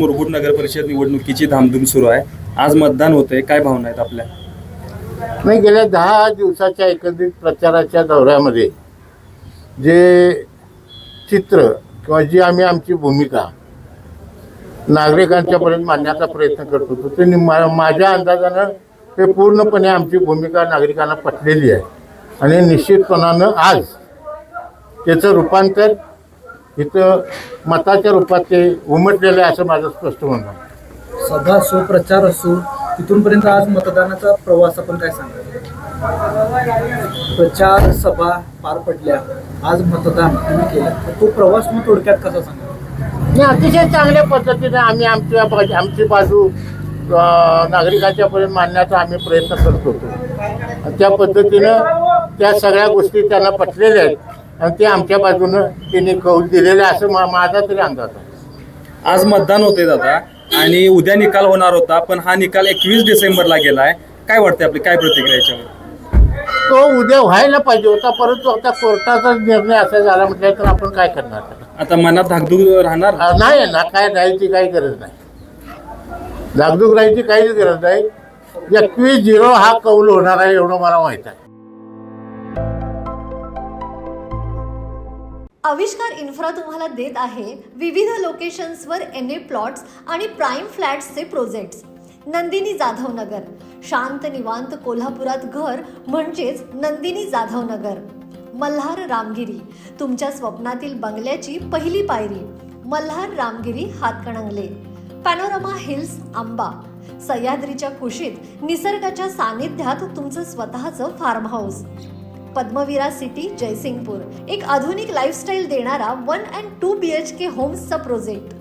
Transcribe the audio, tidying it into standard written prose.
मुरगुड नगर परिषद निवडणुकीची धामधूम सुरू आहे. आज मतदान होतंय, काय भावना आहेत आपल्या? नाही, गेल्या 10 दिवसाच्या एकंदरीत प्रचाराच्या दौऱ्यामध्ये जे चित्र किंवा जी आम्ही आमची भूमिका नागरिकांच्यापर्यंत मांडण्याचा प्रयत्न करत होतो ते माझ्या अंदाजानं हे पूर्णपणे आमची भूमिका नागरिकांना पटलेली आहे आणि निश्चितपणानं आज त्याचं रूपांतर इथं मताच्या रूपात ते उमटलेलं आहे असं माझं स्पष्ट म्हणणं आहे. सभा असो, प्रचार असो, तिथूनपर्यंत आज मतदानाचा प्रवास आपण काय सांगा? प्रचार सभा पार पडल्या, आज मतदान तुम्ही केलं, तो प्रवास मग थोडक्यात कसा सांगा? अतिशय चांगल्या पद्धतीने आम्ही आमची बाजू नागरिकांच्यापर्यंत मांडण्याचा आम्ही प्रयत्न करत होतो. त्या पद्धतीनं त्या सगळ्या गोष्टी त्यांना पटलेल्या आहेत आणि ते आमच्या बाजूनं त्यांनी कौल दिलेलं आहे असं माझा तरी अंदाज आहे. आज मतदान होते दादा आणि उद्या निकाल होणार होता, पण हा निकाल 21 डिसेंबरला गेलाय. काय वाटते आपली, काय प्रतिक्रिया याच्यावर? तो उद्या व्हायला पाहिजे होता, परंतु आता कोर्टाचा निर्णय असा झाला म्हटलं तर आपण काय करणार? आता मनात धाकधूक राहणार नाही ना, काय राहायची काही गरज नाही. धाकधूक राहायची काहीच गरज नाही. 21-0 हा कौल होणार आहे एवढं मला माहित आहे. आविष्कार इन्फ्रा तुम्हाला देत आहे विविध लोकेशन्सवर NA प्लॉट्स आणि प्राईम फ्लॅट्सचे प्रोजेक्ट्स. नंदिनी जाधव नगर, शांत निवांत कोल्हापुरात घर म्हणजेच नंदिनी जाधव नगर. मल्हार रामगिरी, तुमच्या स्वप्नातील बंगल्याची पहिली पायरी. मल्हार रामगिरी हातकणंगले. पॅनोरमा हिल्स आंबा, सह्याद्रीच्या कुशीत निसर्गाच्या सानिध्यात तुमचं स्वतःचं farm house. Padmavira City Jaysingpur, एक आधुनिक लाईफस्टाईल देणारा 1 and 2 BHK होम्सचा प्रोजेक्ट.